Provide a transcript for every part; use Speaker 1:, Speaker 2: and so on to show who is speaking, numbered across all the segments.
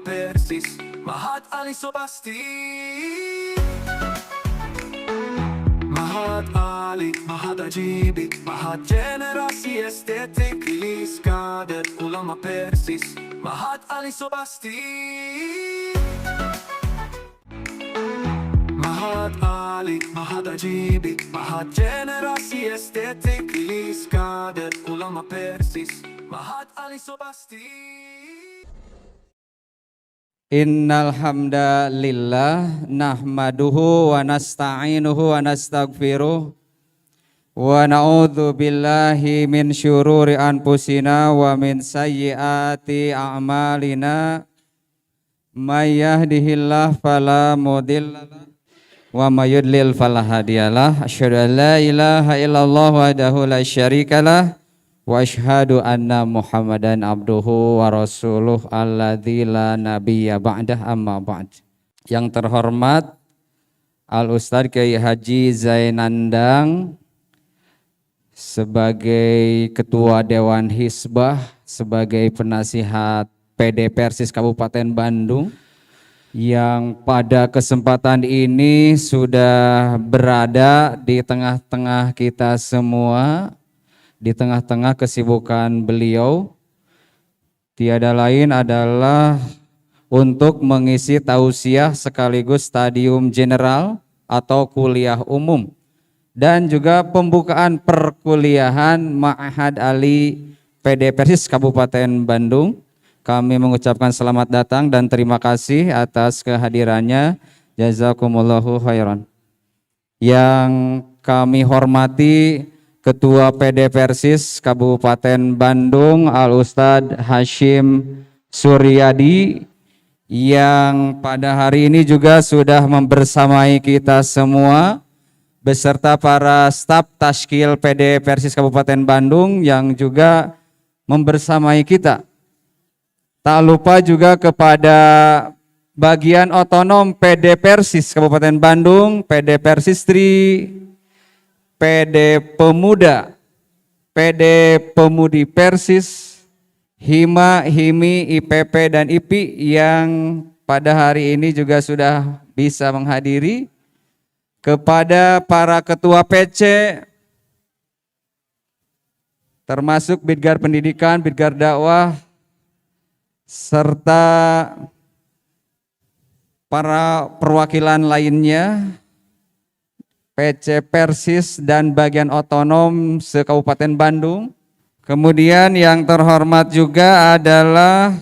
Speaker 1: Persis, Mahat Ali Sobasti. Mahat Ali, Mahat Ajibi, Mahat generasi estetik, rilis kader ulama Persis, Mahat Ali Sobasti. Mahat Ali, Mahat Ajibi, Mahat generasi estetik, rilis kader ulama Persis, Mahat Ali Sobasti.
Speaker 2: Innal hamdalillah nahmaduhu wa nasta'inuhu wa nastaghfiruh wa na'udzu billahi min syururi anfusina wa min sayyiati a'malina may yahdihillahu fala mudhillalah wa may yudlil fala hadiyalah. Asyhadu an la ilaha illallah wahdahu la syarikalah wa asyhadu anna Muhammadan abduhu wa rasuluh alladzi la nabiyya ba'dah, amma ba'd. Yang terhormat Al Ustadz Kiai Haji Zainandang sebagai Ketua Dewan Hizbah, sebagai penasihat PD Persis Kabupaten Bandung, yang pada kesempatan ini sudah berada di tengah-tengah kita semua, di tengah-tengah kesibukan beliau, tiada lain adalah untuk mengisi tausiah sekaligus stadium general atau kuliah umum dan juga pembukaan perkuliahan Ma'had Ali PD Persis Kabupaten Bandung. Kami mengucapkan selamat datang dan terima kasih atas kehadirannya. Jazakumullahu khairan. Yang kami hormati Ketua PD Persis Kabupaten Bandung Al Ustadz Hashim Suryadi, yang pada hari ini juga sudah membersamai kita semua beserta para staf Tashkil PD Persis Kabupaten Bandung yang juga membersamai kita. Tak lupa juga kepada bagian otonom PD Persis Kabupaten Bandung, PD Persistri, PD Pemuda, PD Pemudi Persis, Hima, Himi, IPP dan IPI yang pada hari ini juga sudah bisa menghadiri, kepada para ketua PC termasuk Bidgar Pendidikan, Bidgar Dakwah, serta para perwakilan lainnya PC Persis dan bagian otonom se-Kabupaten Bandung. Kemudian yang terhormat juga adalah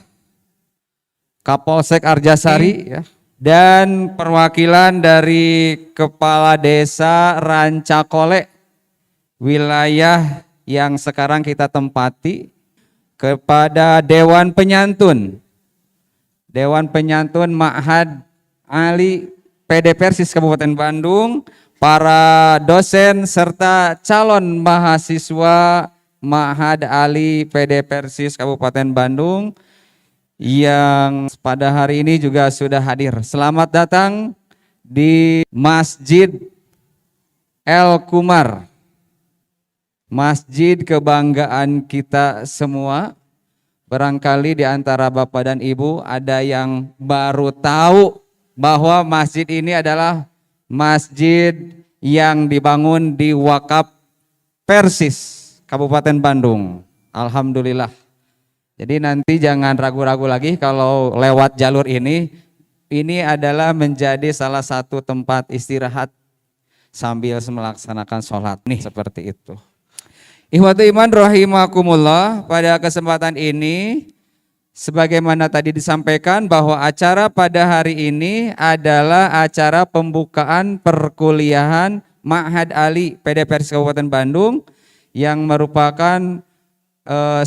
Speaker 2: Kapolsek Arjasari ya, dan perwakilan dari Kepala Desa Rancakole wilayah yang sekarang kita tempati, kepada Dewan Penyantun Ma'had Ali PD Persis Kabupaten Bandung, para dosen serta calon mahasiswa Ma'had Ali PD Persis Kabupaten Bandung yang pada hari ini juga sudah hadir. Selamat datang di Masjid El Kumar, masjid kebanggaan kita semua. Barangkali di antara Bapak dan Ibu ada yang baru tahu bahwa masjid ini adalah masjid yang dibangun di Wakaf Persis Kabupaten Bandung. Alhamdulillah. Jadi nanti jangan ragu-ragu lagi kalau lewat jalur ini adalah menjadi salah satu tempat istirahat sambil melaksanakan sholat nih, seperti itu. Ikhwatu iman rahimakumullah, pada kesempatan ini sebagaimana tadi disampaikan bahwa acara pada hari ini adalah acara pembukaan perkuliahan Ma'had Ali PD Persis Kabupaten Bandung yang merupakan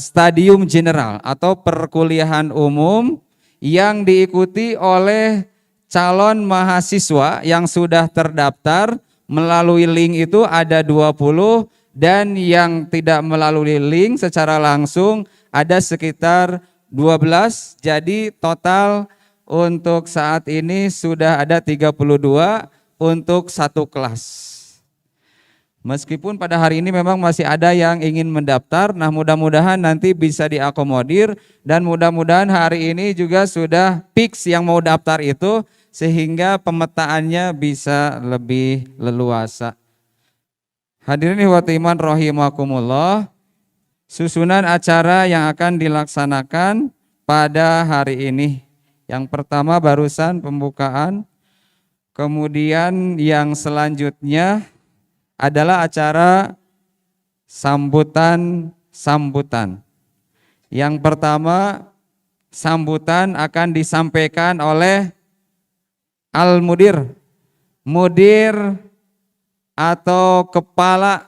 Speaker 2: stadium general atau perkuliahan umum yang diikuti oleh calon mahasiswa yang sudah terdaftar melalui link itu ada 20, dan yang tidak melalui link secara langsung ada sekitar 12, jadi total untuk saat ini sudah ada 32 untuk satu kelas. Meskipun pada hari ini memang masih ada yang ingin mendaftar, nah mudah-mudahan nanti bisa diakomodir dan mudah-mudahan hari ini juga sudah fix yang mau daftar itu sehingga pemetaannya bisa lebih leluasa. Hadirin ikhwati iman rahimakumullah, susunan acara yang akan dilaksanakan pada hari ini. Yang pertama barusan pembukaan, kemudian yang selanjutnya adalah acara sambutan. Yang pertama, sambutan akan disampaikan oleh Al-Mudir, Mudir atau Kepala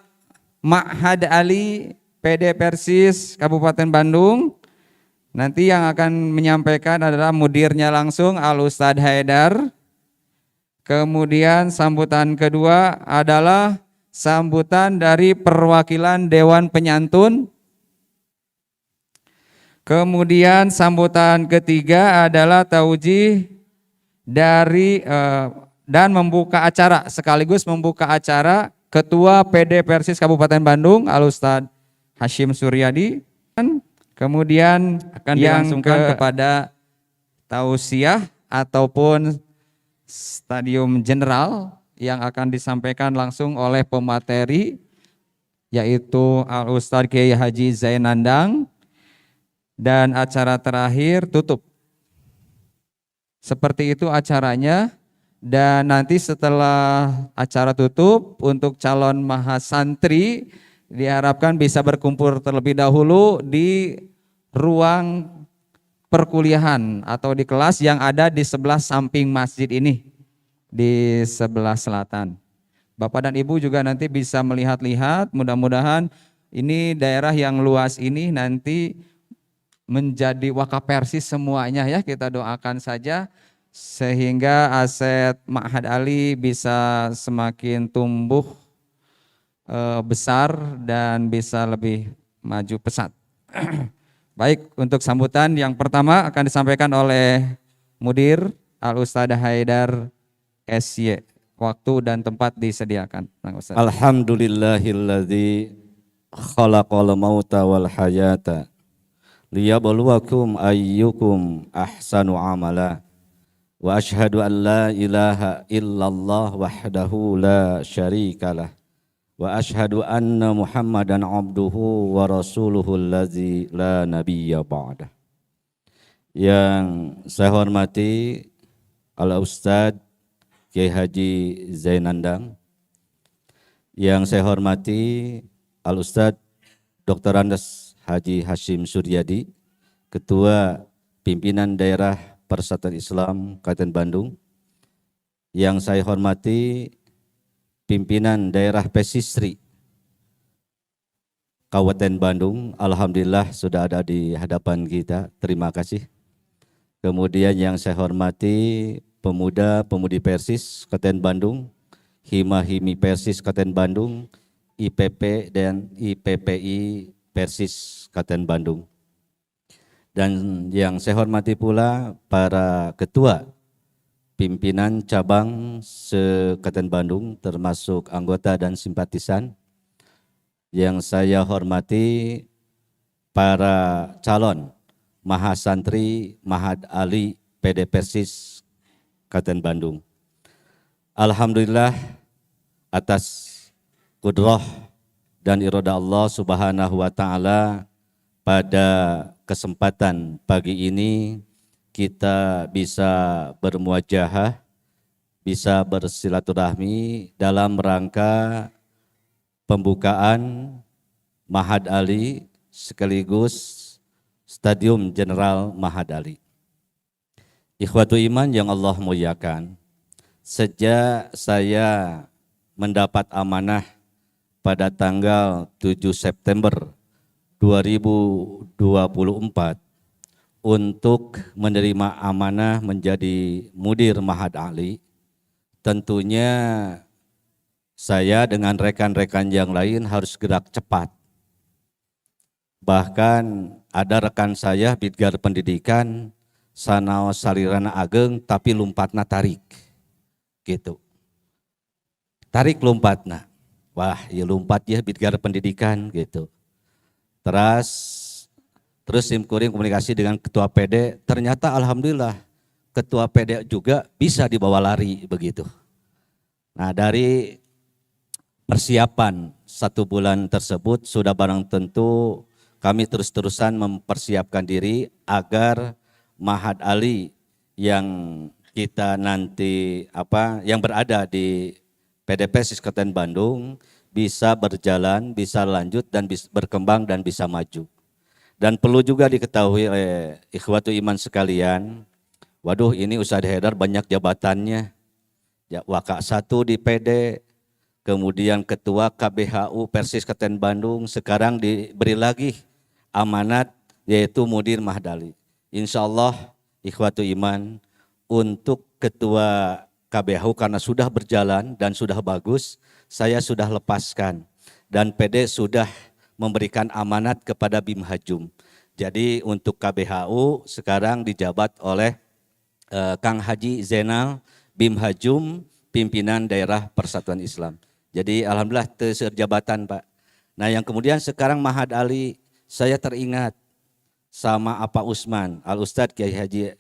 Speaker 2: Ma'had Ali PD Persis Kabupaten Bandung. Nanti yang akan menyampaikan adalah mudirnya langsung Al-Ustadz Haidar. Kemudian sambutan kedua adalah sambutan dari perwakilan Dewan Penyantun. Kemudian sambutan ketiga adalah taujih dari dan membuka acara, sekaligus membuka acara Ketua PD Persis Kabupaten Bandung Al-Ustadz Hashim Suryadi. Kemudian akan dilangsungkan kepada tausiah ataupun stadium general yang akan disampaikan langsung oleh pemateri yaitu Al-Ustadz Kiai Haji Zainandang, dan acara terakhir tutup. Seperti itu acaranya, dan nanti setelah acara tutup untuk calon mahasantri diharapkan bisa berkumpul terlebih dahulu di ruang perkuliahan atau di kelas yang ada di sebelah samping masjid ini, di sebelah selatan. Bapak dan Ibu juga nanti bisa melihat-lihat, mudah-mudahan ini daerah yang luas ini nanti menjadi wakaf Persis semuanya ya, kita doakan saja sehingga aset Ma'had Ali bisa semakin tumbuh besar dan bisa lebih maju pesat. Baik, untuk sambutan yang pertama akan disampaikan oleh Mudir Al-Ustadz Haidar SY. Waktu dan tempat disediakan.
Speaker 3: Alhamdulillahilladzi khalaqal mauta wal hayata liyabluwakum ayyukum ahsanu amala wa asyhadu an la ilaha illallah wahdahu la syarikalah wa asyhadu anna Muhammadan abduhu wa rasuluhu allazi la nabiyya ba'dah. Yang saya hormati Al-Ustadz Kiai Haji Zainandang, yang saya hormati Al-Ustadz Dr. Andes Haji Hashim Suryadi, Ketua Pimpinan Daerah Persatuan Islam Kabupaten Bandung, yang saya hormati Pimpinan Daerah Pesisri Kabupaten Bandung, alhamdulillah sudah ada di hadapan kita, terima kasih. Kemudian yang saya hormati pemuda-pemudi Persis Kabupaten Bandung, Hima-Himi Persis Kabupaten Bandung, IPP dan IPPI Persis Kabupaten Bandung. Dan yang saya hormati pula para ketua pimpinan cabang se-Kabupaten Bandung termasuk anggota dan simpatisan. Yang saya hormati para calon mahasantri Ma'had Ali PD Persis Kabupaten Bandung. Alhamdulillah atas kudrah dan iradah Allah Subhanahu wa taala, pada kesempatan pagi ini kita bisa bermuajahah, bisa bersilaturahmi dalam rangka pembukaan Ma'had Ali sekaligus Stadium General Ma'had Ali. Ikhwatu iman yang Allah muliakan, sejak saya mendapat amanah pada tanggal 7 September 2024 untuk menerima amanah menjadi Mudir Ma'had Ali, tentunya saya dengan rekan-rekan yang lain harus gerak cepat. Bahkan ada rekan saya Bidgar Pendidikan sanaos salirana ageng tapi lompatna tarik gitu, tarik lompatna. Wah, ya lompat ya Bidgar Pendidikan gitu. Terus simkuring komunikasi dengan ketua PD, ternyata alhamdulillah ketua PD juga bisa dibawa lari begitu. Nah, dari persiapan 1 bulan tersebut sudah barang tentu kami terus-terusan mempersiapkan diri agar Mahat Ali yang kita nanti yang berada di PDP Siskaten Bandung bisa berjalan, bisa lanjut dan bisa berkembang dan bisa maju. Dan perlu juga diketahui oleh ikhwatu iman sekalian, waduh ini Ustadz Haidar banyak jabatannya. Ya, Waka 1 di PD, kemudian Ketua KBHU Persis Kabupaten Bandung, sekarang diberi lagi amanat yaitu Mudir Mahdali. Insya Allah ikhwatu iman untuk Ketua KBHU karena sudah berjalan dan sudah bagus, saya sudah lepaskan dan PD sudah memberikan amanat kepada Bim Hajum. Jadi untuk KBHU sekarang dijabat oleh Kang Haji Zainal Bim Hajum, pimpinan daerah Persatuan Islam. Jadi alhamdulillah jabatan Pak. Nah yang kemudian sekarang Mahat Ali, saya teringat sama Apa Usman, Al-Ustadz Kiai Haji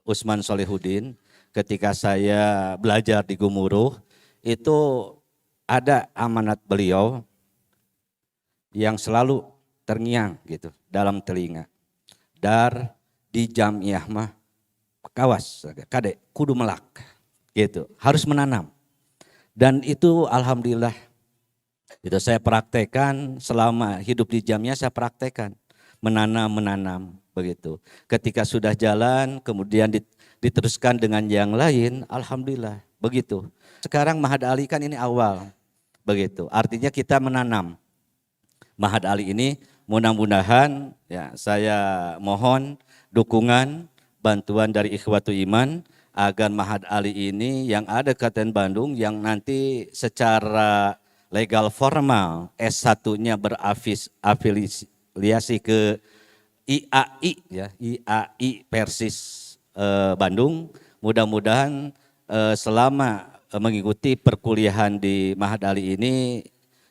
Speaker 3: Usman Solehudin, ketika saya belajar di Gumuruh, itu ada amanat beliau yang selalu terngiang gitu dalam telinga. Dar di jamiah mah kawas, kadek kudu melak gitu, harus menanam. Dan itu alhamdulillah itu saya praktekkan selama hidup di jamiah, saya praktekkan menanam begitu. Ketika sudah jalan kemudian diteruskan dengan yang lain, alhamdulillah begitu. Sekarang Mahat Ali kan ini awal begitu, artinya kita menanam. Mahat Ali ini mudah-mudahan ya saya mohon dukungan bantuan dari ikhwatu iman agar Mahat Ali ini yang ada di Kabupaten Bandung yang nanti secara legal formal S1-nya berafiliasi ke IAI ya, IAI Persis Bandung. Mudah-mudahan selama mengikuti perkuliahan di Mahat Ali ini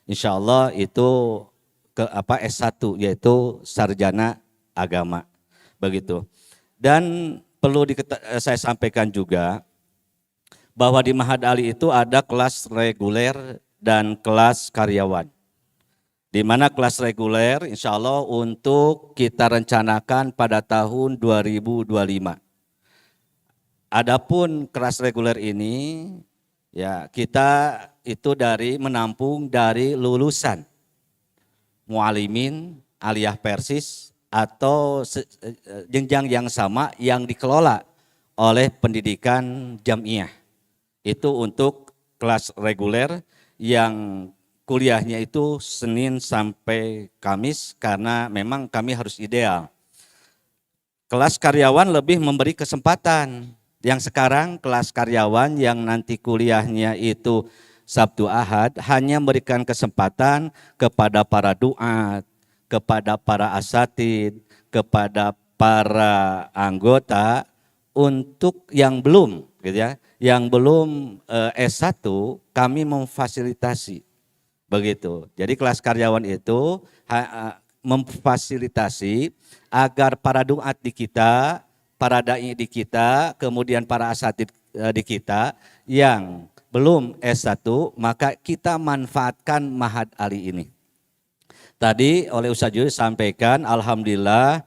Speaker 3: insya Allah itu ke S1 yaitu sarjana agama begitu. Dan perlu saya sampaikan juga bahwa di Mahat Ali itu ada kelas reguler dan kelas karyawan. Di mana kelas reguler insya Allah untuk kita rencanakan pada tahun 2025. Adapun kelas reguler ini ya kita itu menampung dari lulusan mualimin aliyah Persis atau jenjang yang sama yang dikelola oleh pendidikan jamiah. Itu untuk kelas reguler yang kuliahnya itu Senin sampai Kamis karena memang kami harus ideal. Kelas karyawan lebih memberi kesempatan. Yang sekarang kelas karyawan yang nanti kuliahnya itu Sabtu Ahad hanya memberikan kesempatan kepada para duat, kepada para asatid, kepada para anggota untuk yang belum gitu ya, yang belum S1 kami memfasilitasi begitu. Jadi kelas karyawan itu memfasilitasi agar para duat di kita, para dai di kita, kemudian para asatid di kita yang belum S1 maka kita manfaatkan Mahat Ali ini. Tadi oleh Ustaz Yus sampaikan alhamdulillah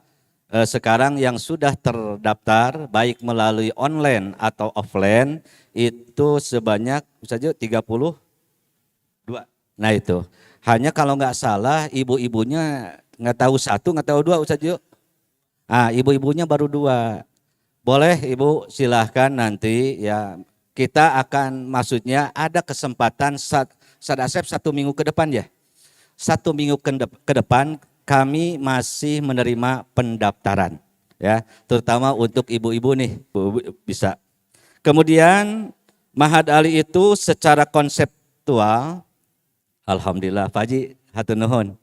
Speaker 3: sekarang yang sudah terdaftar baik melalui online atau offline itu sebanyak Ustaz Yus 32. Nah itu hanya kalau nggak salah ibu-ibunya nggak tahu 1 nggak tahu 2 Ustaz Yus. Ibu-ibunya baru 2. Boleh Ibu silahkan nanti ya kita akan maksudnya ada kesempatan Sadasep 1 minggu ke depan ya. 1 minggu ke depan kami masih menerima pendaftaran ya, terutama untuk ibu-ibu nih, bisa. Kemudian Mahat Ali itu secara konseptual, alhamdulillah Pak Haji hatur nuhun.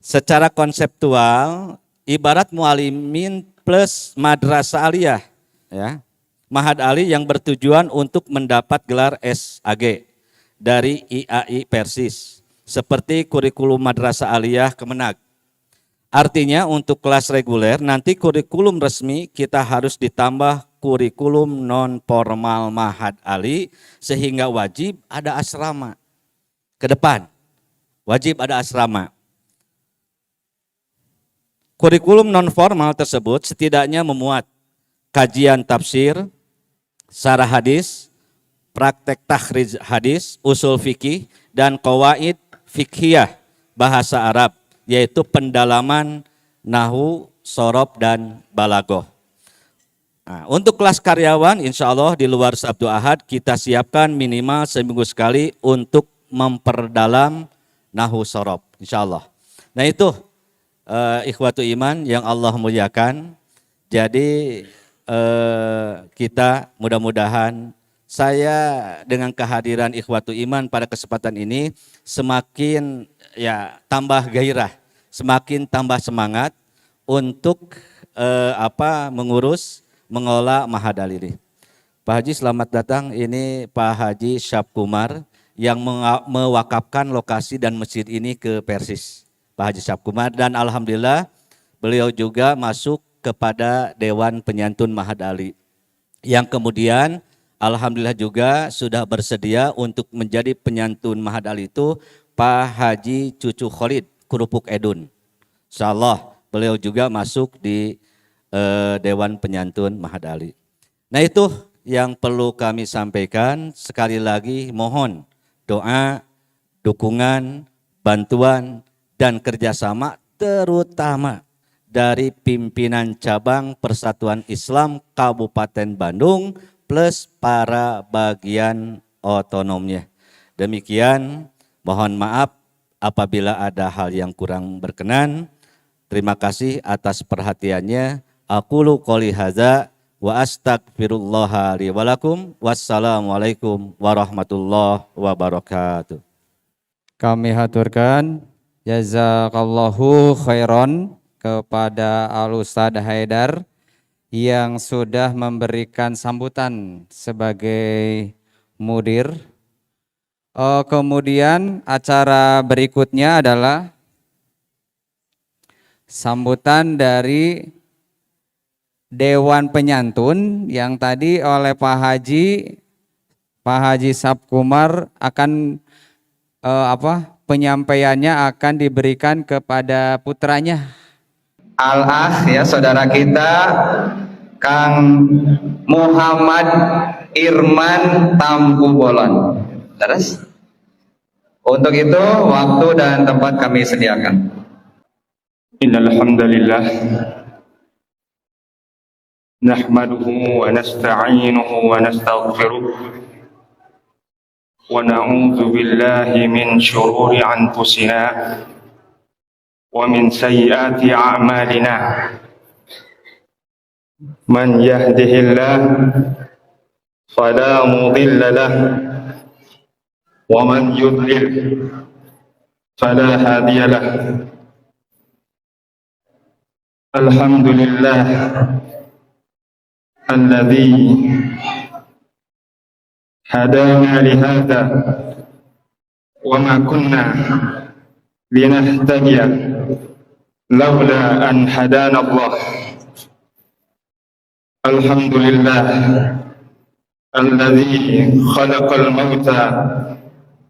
Speaker 3: Secara konseptual ibarat mualimin plus madrasah aliyah ya. Mahat Ali yang bertujuan untuk mendapat gelar SAG. dari IAI Persis, seperti kurikulum Madrasah Aliyah Kemenag. Artinya untuk kelas reguler nanti kurikulum resmi kita harus ditambah kurikulum non formal Ma'had Ali, sehingga wajib ada asrama ke depan. Wajib ada asrama. Kurikulum non formal tersebut setidaknya memuat kajian tafsir, syarah hadis, praktek takhrij hadis, usul fikih, dan qawaid fikhiyah bahasa Arab, yaitu pendalaman nahwu, sorob, dan balagoh. Nah, untuk kelas karyawan, insya Allah di luar Sabtu Ahad kita siapkan minimal seminggu sekali untuk memperdalam nahwu sorob, insya Allah. Nah itu ikhwatu iman yang Allah muliakan. Jadi kita mudah-mudahan saya dengan kehadiran ikhwatu iman pada kesempatan ini semakin tambah gairah, semakin tambah semangat untuk mengolah Ma'had Ali ini. Pak Haji selamat datang, ini Pak Haji Syabkumar yang mewakafkan lokasi dan masjid ini ke Persis. Pak Haji Syabkumar, dan alhamdulillah beliau juga masuk kepada Dewan Penyantun Ma'had Ali. Yang kemudian alhamdulillah juga sudah bersedia untuk menjadi penyantun Ma'had Ali itu Pak Haji Cucu Khalid Kurupuk Edun. Insyaallah beliau juga masuk di Dewan Penyantun Ma'had Ali. Nah itu yang perlu kami sampaikan. Sekali lagi mohon doa, dukungan, bantuan, dan kerjasama terutama dari pimpinan cabang Persatuan Islam Kabupaten Bandung plus para bagian otonomnya. Demikian, mohon maaf apabila ada hal yang kurang berkenan. Terima kasih atas perhatiannya. Aqulu qouli hadza wa astaghfirullah li wa lakum. Wassalamualaikum warahmatullahi wabarakatuh.
Speaker 2: Kami haturkan jazakallahu khairan kepada Al-Ustadz Haidar yang sudah memberikan sambutan sebagai mudir. Kemudian acara berikutnya adalah sambutan dari Dewan Penyantun yang tadi oleh Pak Haji Syabkumar akan penyampaiannya akan diberikan kepada putranya.
Speaker 4: Al-Akh ya, saudara kita Kang Muhammad Irman Tampu Bolon. Terus untuk itu waktu dan tempat kami sediakan.
Speaker 5: Innal hamdalillah nahmaduhu wa nasta'inuhu wa nastaghfiruh wa na'udzu billahi min shururi anfusina wa min sayyiati a'malina. Man yahdihillah fala mudilla lahu wa man yudlil fala hadiya lahu. Alhamdulillah alladzi hadana li hadza wa ma kunna linahtadiya laula an hadana Allah. Alhamdulillah alladzi khalaqal mauta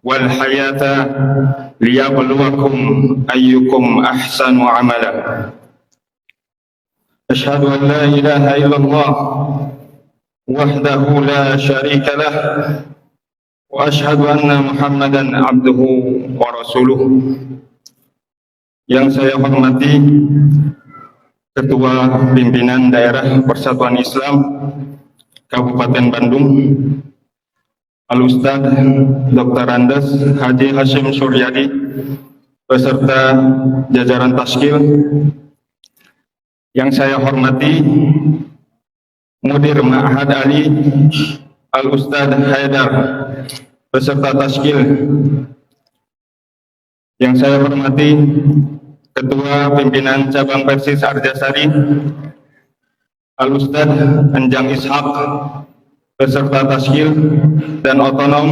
Speaker 5: wal hayata liyabluwakum ayyukum ahsanu amala. Asyhadu an la ilaha illallah wahdahu la syarika lah wa asyhadu anna Muhammadan abduhu wa rasuluh. Yang saya hormati Ketua Pimpinan Daerah Persatuan Islam Kabupaten Bandung, Al-Ustadz Dr. Andes Haji Hashim Suryadi beserta jajaran Taskil. Yang saya hormati Mudir Ma'had Ali Al-Ustadz Haidar beserta Taskil. Yang saya hormati Ketua Pimpinan Cabang Persis Arjasari Al-Ustadz Anjang Ishaq peserta taskil dan otonom,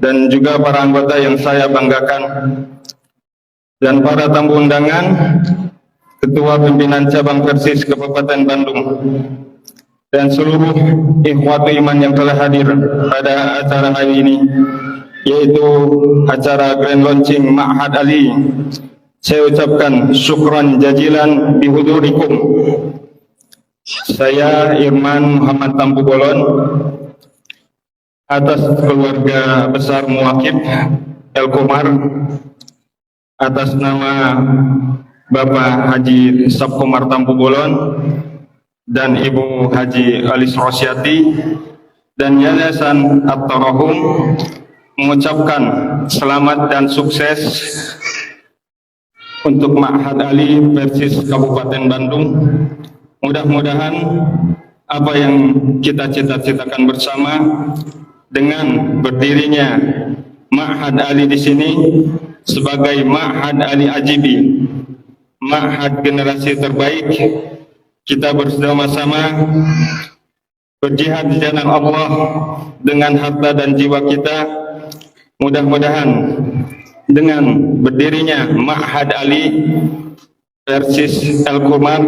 Speaker 5: dan juga para anggota yang saya banggakan, dan para tamu undangan, Ketua Pimpinan Cabang Persis Kabupaten Bandung, dan seluruh ikhwatu iman yang telah hadir pada acara hari ini, yaitu acara Grand Launching Ma'had Ali. Saya ucapkan syukran jazilan bihudurikum. Saya Irman Muhammad Tampu Bolon, atas keluarga besar Muwakib El Komar, atas nama Bapak Haji Sab Komar Tampu Bolon dan Ibu Haji Alis Rosyati dan Yayasan At-Tarahum, mengucapkan selamat dan sukses untuk Ma'had Ali Persis Kabupaten Bandung. Mudah-mudahan apa yang kita cita-citakan bersama dengan berdirinya Ma'had Ali di sini sebagai Ma'had Ali Ajibi, Ma'had generasi terbaik, kita bersama-sama berjihad di jalan Allah dengan harta dan jiwa kita. Mudah-mudahan dengan berdirinya Ma'had Ali Persis El Komar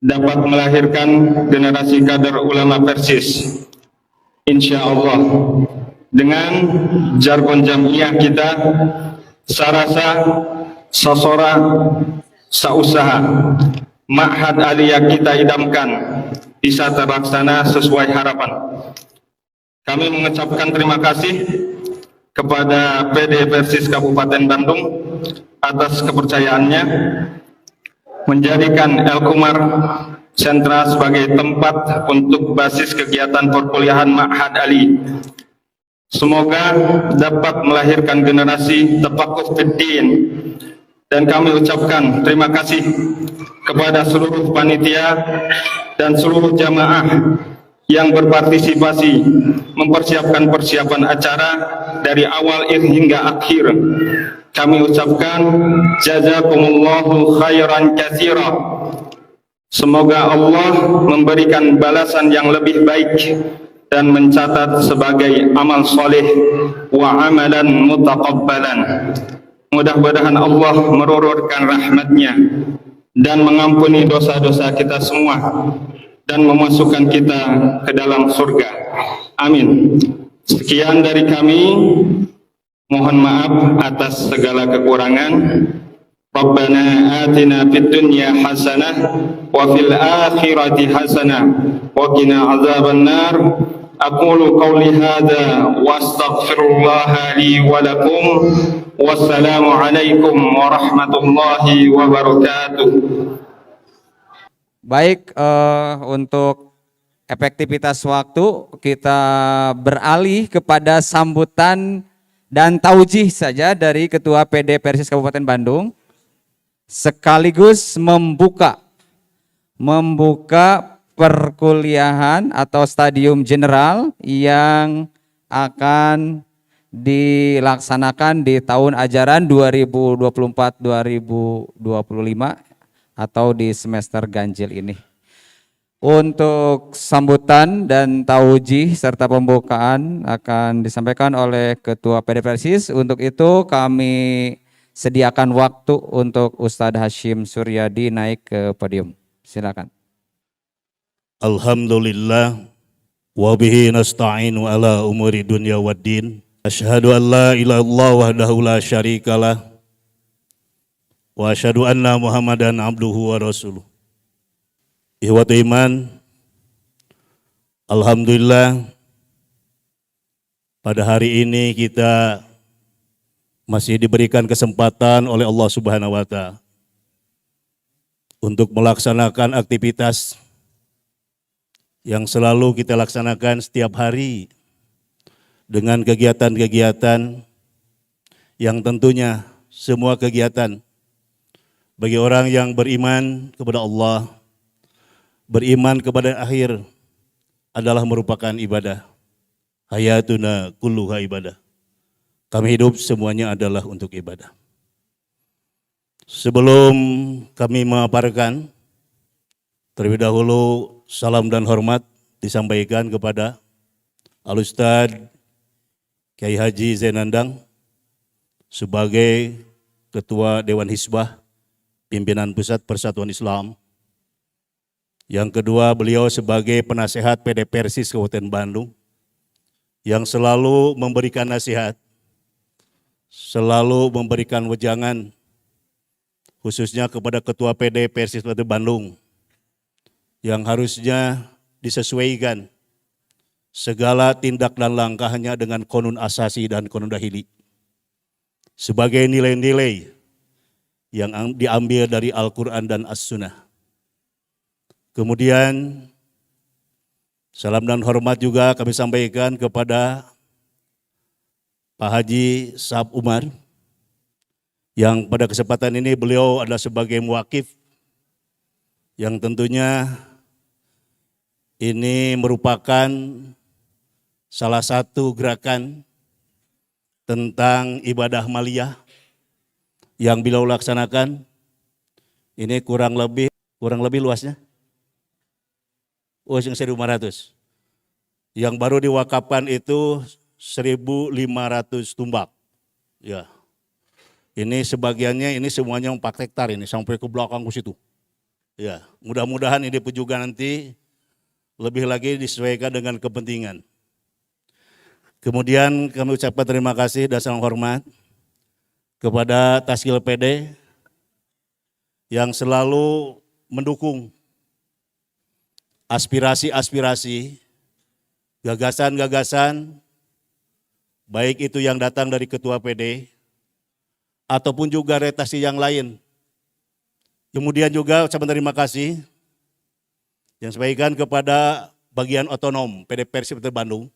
Speaker 5: dapat melahirkan generasi kader ulama Persis. Insya Allah, dengan jargon jamiah kita, sarasa, sasora, sausaha, Ma'had Ali yang kita idamkan bisa terlaksana sesuai harapan. Kami mengucapkan terima kasih kepada PD Persis Kabupaten Bandung atas kepercayaannya menjadikan El Komar Sentra sebagai tempat untuk basis kegiatan perkuliahan Ma'had Ali. Semoga dapat melahirkan generasi tafaqquh fiddin, dan kami ucapkan terima kasih kepada seluruh panitia dan seluruh jamaah yang berpartisipasi mempersiapkan persiapan acara dari awal hingga akhir. Kami ucapkan jazakumullahu khairan katsira. Semoga Allah memberikan balasan yang lebih baik dan mencatat sebagai amal soleh wa amalan mutaqabbalan. Mudah-mudahan Allah merururkan rahmatnya dan mengampuni dosa-dosa kita semua dan memasukkan kita ke dalam surga. Amin. Sekian dari kami. Mohon maaf atas segala kekurangan. Rabbana atina fid dunya hasanah wa fil akhirati hasanah wa qina azabannar. Aqulu qawli hadza wa astaghfirullah li wa lakum. Wassalamu alaikum warahmatullahi wabarakatuh.
Speaker 2: Baik, untuk efektivitas waktu kita beralih kepada sambutan dan taujih saja dari Ketua PD Persis Kabupaten Bandung, sekaligus membuka perkuliahan atau stadium general yang akan dilaksanakan di tahun ajaran 2024-2025 atau di semester ganjil ini. Untuk sambutan dan taujih serta pembukaan akan disampaikan oleh Ketua PD Persis. Untuk itu kami sediakan waktu untuk Ustadz Hashim Suryadi naik ke podium. Silakan.
Speaker 6: Alhamdulillah wa bihi nasta'inu ala umuri dunya waddin. Asyhadu an la ilaha illallah wahdahu la syarikalah wa asyhadu anna Muhammadan abduhu wa rasuluh. Ihwatu iman, alhamdulillah pada hari ini kita masih diberikan kesempatan oleh Allah Subhanahu wa Ta'ala untuk melaksanakan aktivitas yang selalu kita laksanakan setiap hari dengan kegiatan-kegiatan yang tentunya semua kegiatan bagi orang yang beriman kepada Allah, beriman kepada akhir adalah merupakan ibadah. Hayatuna kulluha ibadah. Kami hidup semuanya adalah untuk ibadah. Sebelum kami memaparkan, terlebih dahulu salam dan hormat disampaikan kepada Al-Ustaz Kiai Haji Zainandang sebagai Ketua Dewan Hizbah Pimpinan Pusat Persatuan Islam. Yang kedua, beliau sebagai penasehat PD Persis Kabupaten Bandung yang selalu memberikan nasihat, selalu memberikan wejangan khususnya kepada Ketua PD Persis Kabupaten Bandung yang harusnya disesuaikan segala tindak dan langkahnya dengan konun asasi dan konun dahili sebagai nilai-nilai yang diambil dari Al-Quran dan As-Sunnah. Kemudian salam dan hormat juga kami sampaikan kepada Pak Haji Saab Umar yang pada kesempatan ini beliau adalah sebagai muwakif yang tentunya ini merupakan salah satu gerakan tentang ibadah maliyah yang beliau laksanakan. Ini kurang lebih luasnya. Oh, yang 1.500. Yang baru diwakafkan itu 1.500 tumbak. Ya. Ini sebagiannya ini semuanya 4 hektar ini sampai ke belakang ke situ. Ya, mudah-mudahan ini pun juga nanti lebih lagi disesuaikan dengan kepentingan. Kemudian kami ucapkan terima kasih dan salam hormat kepada Taskil PD yang selalu mendukung aspirasi-aspirasi, gagasan-gagasan, baik itu yang datang dari Ketua PD, ataupun juga retasi yang lain. Kemudian juga ucapan terima kasih yang sampaikan kepada bagian otonom PD Persib Bandung,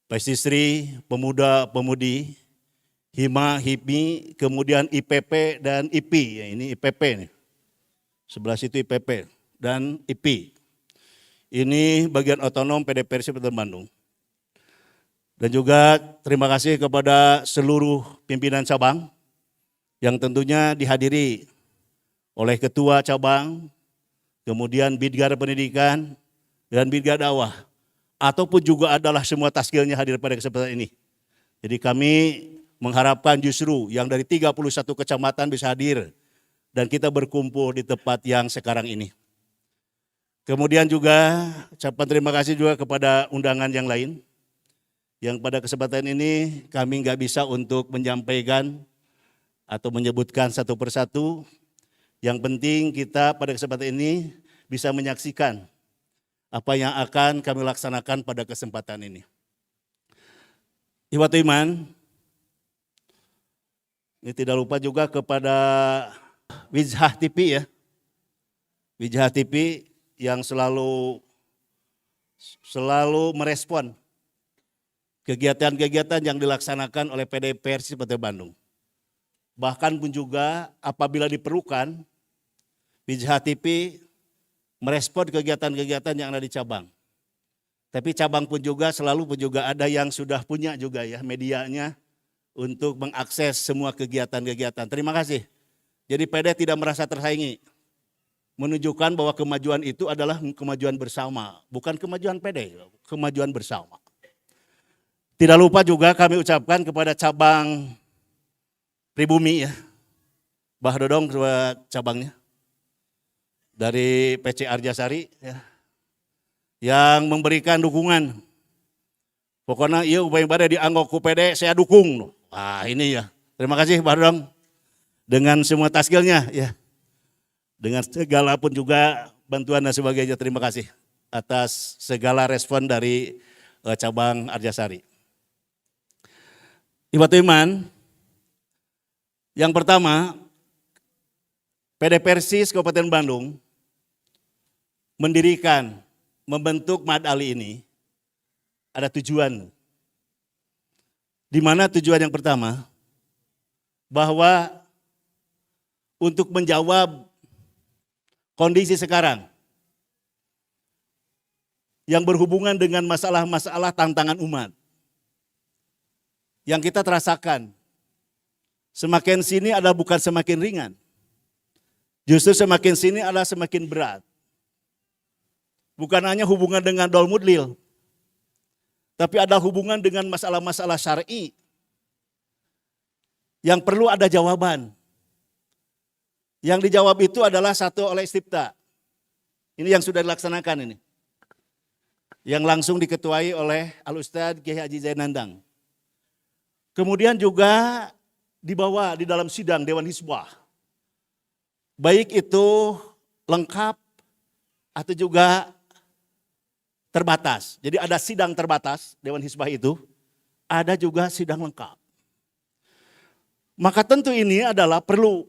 Speaker 6: Pesisri, Pemuda-Pemudi, Hima, HIPMI, kemudian IPP dan IPI, ya ini IPP nih. Sebelah situ IPP dan IPI. Ini bagian otonom PD Persib Bandung. Dan juga terima kasih kepada seluruh pimpinan cabang yang tentunya dihadiri oleh Ketua Cabang, kemudian Bidgar Pendidikan, dan Bidgar Dakwah. Ataupun juga adalah semua taskilnya hadir pada kesempatan ini. Jadi kami mengharapkan justru yang dari 31 kecamatan bisa hadir dan kita berkumpul di tempat yang sekarang ini. Kemudian juga ucapan terima kasih juga kepada undangan yang lain yang pada kesempatan ini kami nggak bisa untuk menyampaikan atau menyebutkan satu persatu. Yang penting kita pada kesempatan ini bisa menyaksikan apa yang akan kami laksanakan pada kesempatan ini. Ikhwatul iman, ini tidak lupa juga kepada Wijhah TV ya. Wijhah TV yang selalu merespon kegiatan-kegiatan yang dilaksanakan oleh PD Persib Kota Bandung. Bahkan pun juga apabila diperlukan, Wijhah TV merespon kegiatan-kegiatan yang ada di cabang. Tapi cabang pun juga selalu ada yang sudah punya juga ya medianya untuk mengakses semua kegiatan-kegiatan. Terima kasih. Jadi PD tidak merasa tersaingi. Menunjukkan bahwa kemajuan itu adalah kemajuan bersama, bukan kemajuan PD, kemajuan bersama. Tidak lupa juga kami ucapkan kepada cabang Pribumi ya, Bah Dodong cabangnya, dari PC Arjasari ya, yang memberikan dukungan. Pokoknya iya upaya pada dianggap ku PD saya dukung. Wah ini ya, terima kasih Bah Dodong dengan semua taskilnya ya. Dengan segala pun juga bantuan dan sebagainya, terima kasih atas segala respon dari cabang Arjasari. Ikhwatul iman, yang pertama PD Persis Kabupaten Bandung membentuk Mad Ali ini ada tujuan. Di mana tujuan yang pertama bahwa untuk menjawab kondisi sekarang yang berhubungan dengan masalah-masalah tantangan umat yang kita terasakan semakin sini adalah bukan semakin ringan, justru semakin sini adalah semakin berat. Bukan hanya hubungan dengan Dol Mudlil, tapi ada hubungan dengan masalah-masalah syar'i yang perlu ada jawaban. Yang dijawab itu adalah satu oleh istifta. Ini yang sudah dilaksanakan ini. Yang langsung diketuai oleh Al-Ustadz Kiai Haji Zainandang. Kemudian juga dibawa di dalam sidang Dewan Hizbah. Baik itu lengkap atau juga terbatas. Jadi ada sidang terbatas Dewan Hizbah itu, ada juga sidang lengkap. Maka tentu ini adalah perlu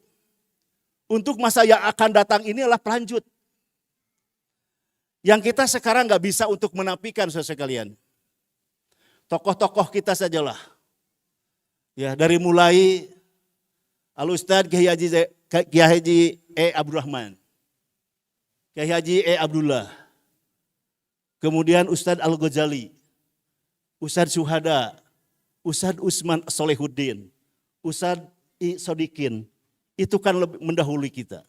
Speaker 6: untuk masa yang akan datang ini adalah pelanjut. Yang kita sekarang nggak bisa untuk menafikan saudara sekalian. Tokoh-tokoh kita sajalah. Ya, dari mulai Al-Ustadz Kiai Haji Abdurrahman, Kiai Haji Abdullah, kemudian Ustadz Al-Ghazali, Ustadz Syuhada, Ustadz Usman Solehuddin, Ustadz I Sodikin, itu kan lebih mendahului kita.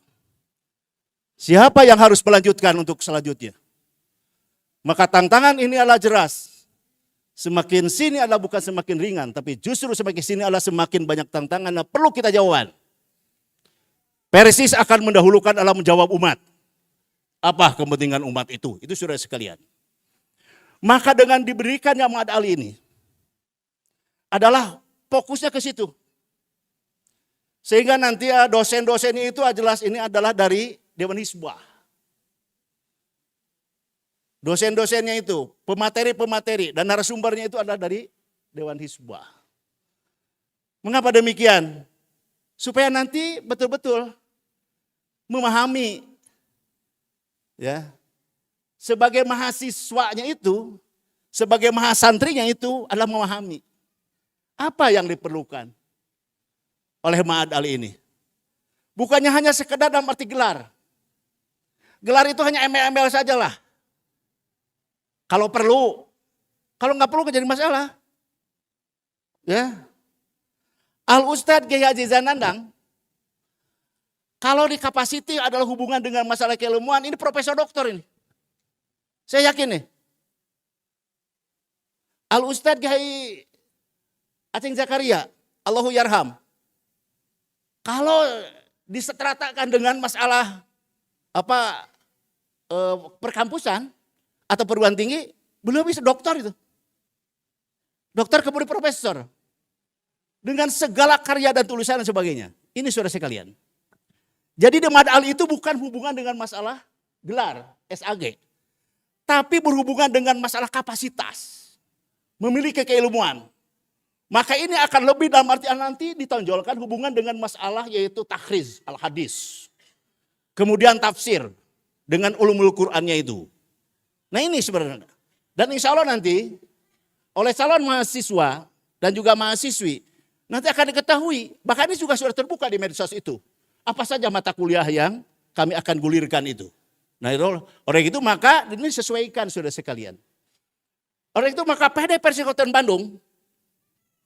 Speaker 6: Siapa yang harus melanjutkan untuk selanjutnya? Maka tantangan ini adalah jelas. Semakin sini adalah bukan semakin ringan, tapi justru semakin sini adalah semakin banyak tantangan yang perlu kita jawab. Persis akan mendahulukan adalah menjawab umat. Apa kepentingan umat itu? Itu sudah sekalian. Maka dengan diberikannya Ma'had Ali ini, adalah fokusnya ke situ. Sehingga nanti dosen-dosennya itu jelas ini adalah dari Dewan Hizbah. Dosen-dosennya itu, pemateri-pemateri dan narasumbernya itu adalah dari Dewan Hizbah. Mengapa demikian? Supaya nanti betul-betul memahami, ya, sebagai mahasiswanya itu, sebagai mahasantrinya itu adalah memahami apa yang diperlukan oleh Ma'had Ali ini. Bukannya hanya sekedar dalam arti gelar. Gelar itu hanya embel-embel sajalah. Kalau perlu, kalau nggak perlu jadi masalah. Ya. Al-Ustadz Kiai Haji Zainandang, kalau di kapasiti adalah hubungan dengan masalah keilmuan, ini profesor doktor ini. Saya yakin nih. Al-Ustadz Kiai Aceng Zakaria, Allahu Yarham, kalau diseteratakan dengan masalah perkampusan atau perguruan tinggi, beliau bisa doktor itu. Dokter kemudian profesor. Dengan segala karya dan tulisan dan sebagainya. Ini saudara sekalian. Jadi Ma'had Ali itu bukan hubungan dengan masalah gelar, SAG. Tapi berhubungan dengan masalah kapasitas. Memiliki keilmuan. Maka ini akan lebih dalam artian nanti ditonjolkan hubungan dengan masalah yaitu takhriz, al-hadis. Kemudian tafsir dengan ulumul Qur'annya itu. Nah ini sebenarnya. Dan insya Allah nanti oleh calon mahasiswa dan juga mahasiswi nanti akan diketahui. Bahkan ini juga sudah terbuka di medsos itu. Apa saja mata kuliah yang kami akan gulirkan itu. Nah oleh itu maka ini sesuaikan saudara sekalian. Oleh itu maka PD Persis Kabupaten Bandung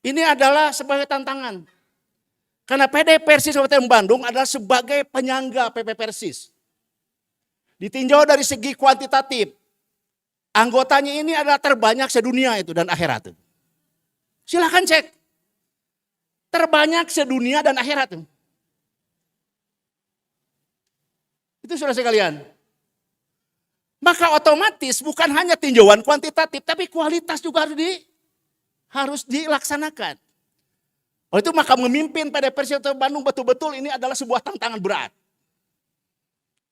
Speaker 6: ini adalah sebagai tantangan. Karena PD Persis Kabupaten Bandung adalah sebagai penyangga PP Persis. Ditinjau dari segi kuantitatif. Anggotanya ini adalah terbanyak sedunia itu dan akhirat. Silahkan cek. Terbanyak sedunia dan akhirat. Itu saudara sekalian. Maka otomatis bukan hanya tinjauan kuantitatif, tapi kualitas juga harus dilaksanakan. Oleh itu maka memimpin PD Persis Bandung betul-betul ini adalah sebuah tantangan berat.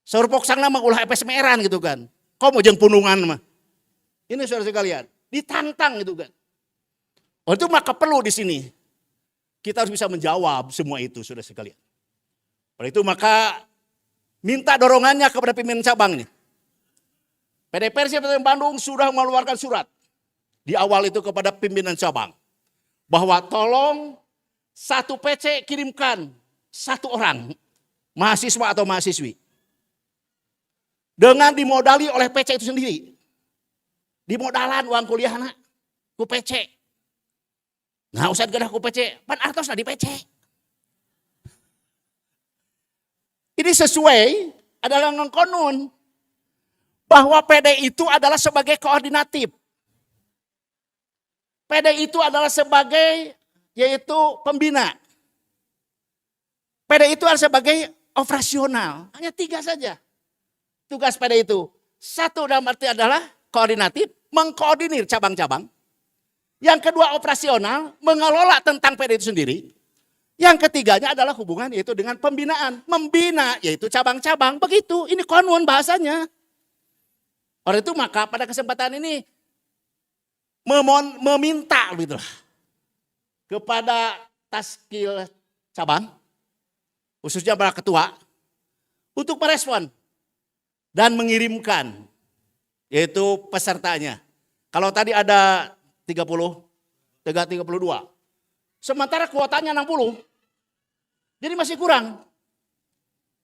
Speaker 6: Saurpok sang nama ulah epes meran gitu kan. Kau mau jeng punungan mah. Ini saudara sekalian, ditantang gitu kan. Oleh itu maka perlu di sini kita harus bisa menjawab semua itu saudara sekalian. Oleh itu maka minta dorongannya kepada pimpinan cabang nih. PD Persis Bandung sudah mengeluarkan surat di awal itu kepada pimpinan cabang bahwa tolong satu PC kirimkan satu orang mahasiswa atau mahasiswi dengan dimodali oleh PC itu sendiri. Dimodalan uang kuliah anak ku PC. Nah usah gedah ku PC, pan artos lah di PC. Ini sesuai adalah ngengkonun bahwa PD itu adalah sebagai koordinatif.
Speaker 7: PD itu adalah sebagai yaitu pembina. PD itu adalah sebagai operasional. Hanya 3 saja tugas PD itu. 1 dalam arti adalah koordinatif, mengkoordinir cabang-cabang. Yang kedua operasional, mengelola tentang PD itu sendiri. Yang ketiganya adalah hubungan yaitu dengan pembinaan. Membina yaitu cabang-cabang. Begitu, ini konun bahasanya. Oleh itu maka pada kesempatan ini meminta gitu lah, kepada taskil cabang, khususnya para ketua, untuk merespon dan mengirimkan yaitu pesertanya. Kalau tadi ada 32, sementara kuotanya 60, jadi masih kurang.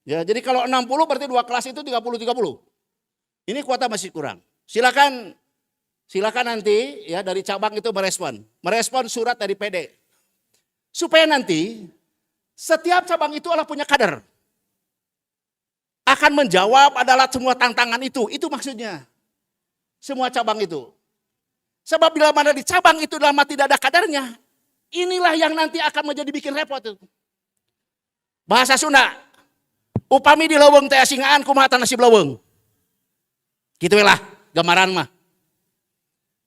Speaker 7: Ya, jadi kalau 60 berarti 2 kelas itu 30. Ini kuota masih kurang. Silakan nanti ya dari cabang itu merespon surat dari PD. Supaya nanti setiap cabang itu adalah punya kader. Akan menjawab adalah semua tantangan itu maksudnya. Semua cabang itu. Sebab bila mana di cabang itu lama tidak ada kadernya, inilah yang nanti akan menjadi bikin repot itu. Bahasa Sunda, upami di leuweung teh singaan kumaha tanah si leuweung. Gitu lah gambaran mah.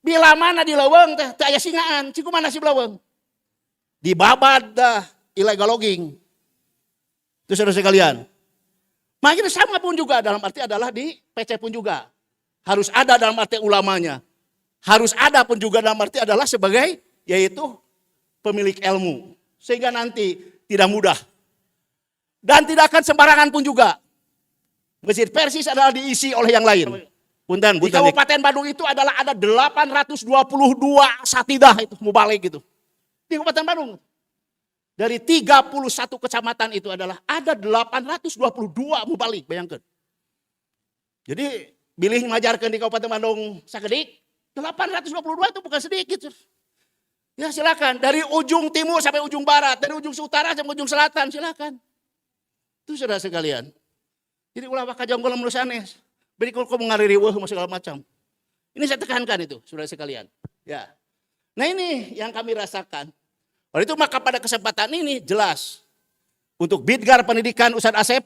Speaker 7: Bila mana di leuweung teh teu aya singaan, ciku mana si leuweung? Dibabad dah illegal logging. Itu saudara sekalian. Makanya sama pun juga dalam arti adalah di PC pun juga. Harus ada dalam arti ulamanya. Harus ada pun juga dalam arti adalah sebagai yaitu pemilik ilmu. Sehingga nanti tidak mudah. Dan tidak akan sembarangan pun juga. Masjid Persis adalah diisi oleh yang lain. Punten, di Kabupaten Bandung itu adalah ada 822 satidah itu mubalik gitu. Di Kabupaten Bandung. Dari 31 kecamatan itu adalah ada 822 mubalik, bayangkan. Jadi bilih ngajarkan di Kabupaten Bandung sakedik, 822 itu bukan sedikit. Ya silakan, dari ujung timur sampai ujung barat, dari ujung utara sampai ujung selatan, silakan. Itu saudara sekalian. Jadi ulah bakal jonggol menurut sanes. Beri kau mengariri segala macam. Ini saya tekankan itu, saudara sekalian. Ya. Nah ini yang kami rasakan. Oleh itu maka pada kesempatan ini jelas untuk Bidgar Pendidikan Ustadz Asep,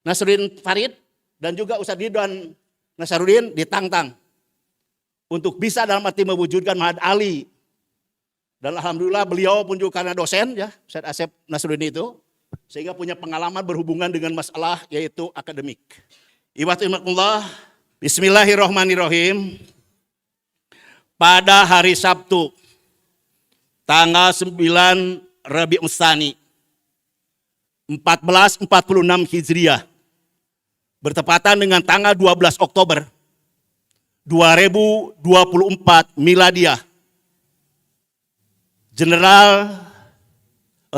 Speaker 7: Nasruddin Farid, dan juga Ustadz Ridwan Nasarudin ditantang untuk bisa dalam arti mewujudkan Ma'had Ali. Dan alhamdulillah beliau pun juga karena dosen ya, Ustadz Asep Nasruddin itu, sehingga punya pengalaman berhubungan dengan masalah yaitu akademik. Ibaratullah, bismillahirrahmanirrahim. Pada hari Sabtu, tanggal 9 Rabiul Tsani 1446 Hijriah, bertepatan dengan tanggal 12 Oktober 2024 Miladiah,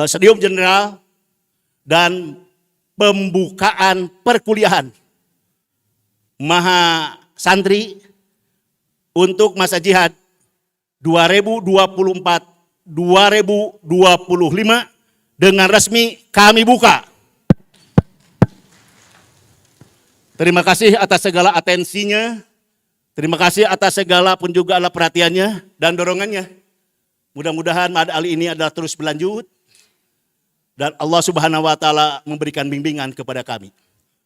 Speaker 7: Stadium Jenderal dan pembukaan perkuliahan Maha Santri untuk masa jihad 2024-2025 dengan resmi kami buka. Terima kasih atas segala atensinya, terima kasih atas segala pun juga perhatiannya dan dorongannya. Mudah-mudahan Ma'had Ali ini adalah terus berlanjut dan Allah Subhanahu wa taala memberikan bimbingan kepada kami.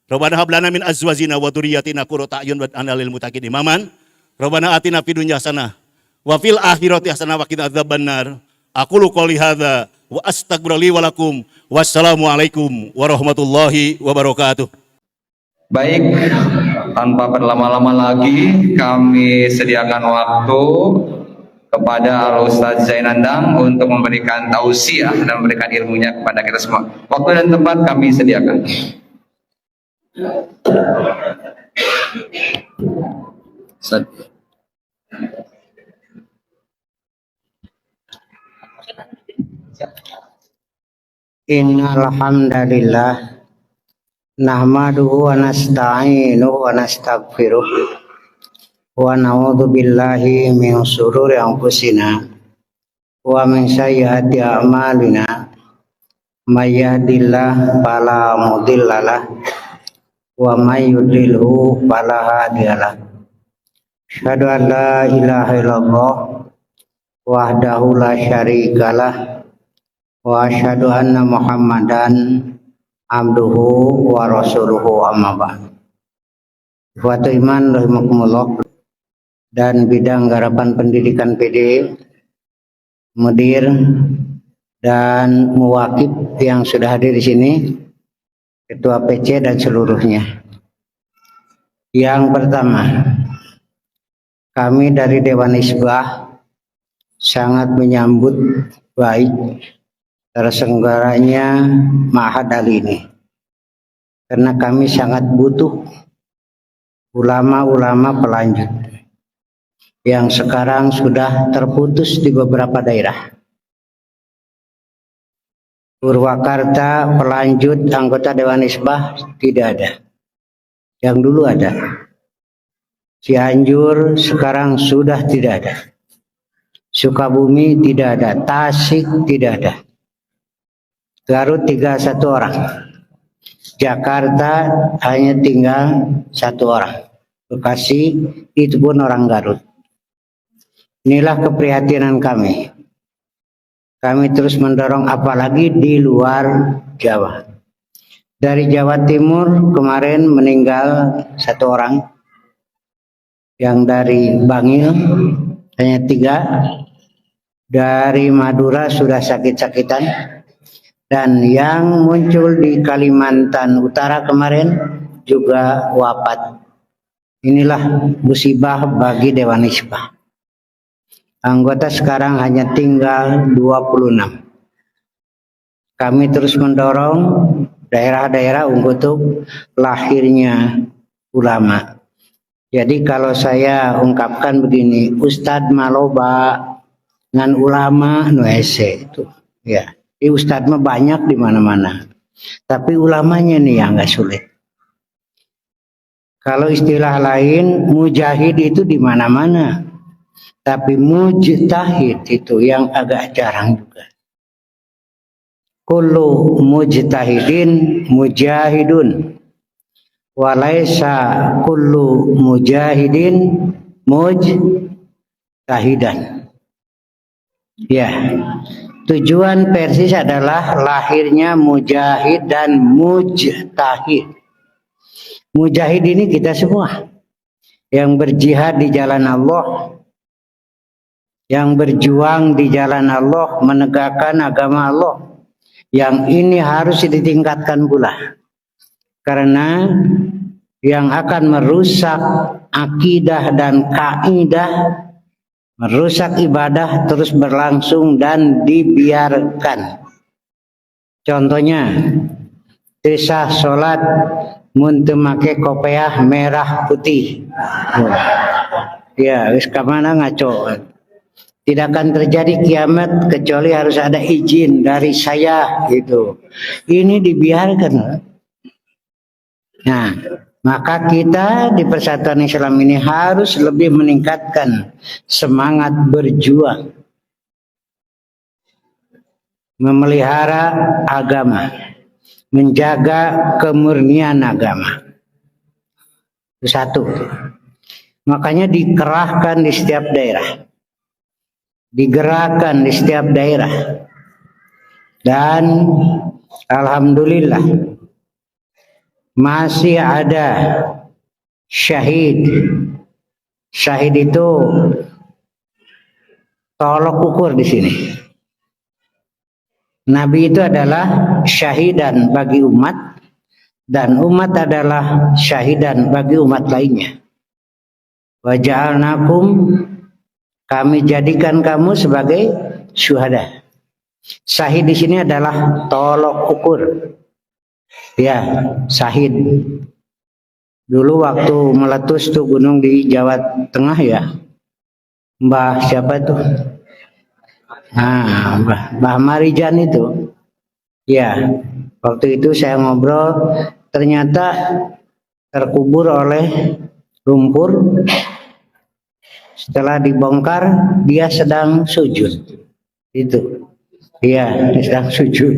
Speaker 7: Rabbana hab lana min azwajina wa dzurriyyatina qurrata a'yun waj'alna lil muttaqin imaman. Rabbana atina fid dunya hasanah wa fil akhirati hasanah wa qina adzabannar. Aqulu qouli hadza wa astaghfirullahi wa lakum. Wassalamualaikum warahmatullahi wabarakatuh.
Speaker 4: Baik, tanpa berlama-lama lagi kami sediakan waktu kepada Al-Ustadz Zainandang untuk memberikan tausiah dan memberikan ilmunya kepada kita semua. Waktu dan tempat kami sediakan.
Speaker 8: Innal hamdalillah nahmaduhu wa nasta'inuhu wa nastaghfiruh wa na'udzu billahi min shururi anfusina wa min sayyiati a'malina may yahdihillahu fala mudhillalah wa may yudlilhu fala hadiyalah. Asyhadu an la ilaha illallah wahdahu la syarikalah wa asyhadu anna Muhammadan abduhu wa rasuluhu amma ba'd. Ikhwatu iman rahimakumullah, dan bidang garapan pendidikan PD, mudir dan muwakib yang sudah hadir di sini, ketua PC dan seluruhnya. Yang pertama, kami dari Dewan Hizbah sangat menyambut baik terselenggaranya Ma'had Ali ini, karena kami sangat butuh ulama-ulama pelanjut yang sekarang sudah terputus di beberapa daerah. Purwakarta pelanjut anggota Dewan Hizbah tidak ada, yang dulu ada. Cianjur sekarang sudah tidak ada, Sukabumi tidak ada, Tasik tidak ada, Garut tinggal 1 orang, Jakarta hanya tinggal 1 orang, Bekasi itu pun orang Garut. Inilah keprihatinan kami. Kami terus mendorong, apalagi di luar Jawa. Dari Jawa Timur kemarin meninggal 1 orang, yang dari Bangil hanya 3, dari Madura sudah sakit-sakitan, dan yang muncul di Kalimantan Utara kemarin juga wafat. Inilah musibah bagi Dewan Hizbah. Anggota sekarang hanya tinggal 26. Kami terus mendorong daerah-daerah untuk lahirnya ulama. Jadi kalau saya ungkapkan begini, Ustadz Maloba dengan ulama nuese itu, ya. Ustadz mah banyak di mana-mana, tapi ulamanya nih yang nggak sulit. Kalau istilah lain, mujahid itu di mana-mana, tapi mujtahid itu yang agak jarang juga. Kullu mujtahidin mujahidun, walaysa kullu mujahidin mujtahidan. Ya, tujuan Persis adalah lahirnya mujahid dan mujtahid. Mujahid ini kita semua yang berjihad di jalan Allah, yang berjuang di jalan Allah, menegakkan agama Allah. Yang ini harus ditingkatkan pula, karena yang akan merusak akidah dan kaidah, merusak ibadah terus berlangsung dan dibiarkan. Contohnya, tisah sholat mun teu make kopiah merah putih. Ya, wis kamana ngaco. Tidak akan terjadi kiamat kecuali harus ada izin dari saya gitu. Ini dibiarkan. Nah, maka kita di Persatuan Islam ini harus lebih meningkatkan semangat berjuang, memelihara agama, menjaga kemurnian agama. Itu 1. Makanya dikerahkan di setiap daerah, digerakkan di setiap daerah, dan alhamdulillah masih ada syahid. Syahid itu tolok ukur di sini. Nabi itu adalah syahidan bagi umat, dan umat adalah syahidan bagi umat lainnya. Wa ja'alnakum, kami jadikan kamu sebagai syuhada. Syahid di sini adalah tolok ukur. Ya, syahid. Dulu waktu meletus tuh gunung di Jawa Tengah ya, Mbah siapa tuh? Nah, Mbah Marijan itu. Ya, waktu itu saya ngobrol, ternyata terkubur oleh lumpur. Setelah dibongkar, dia sedang sujud. Itu. Iya, dia sedang sujud.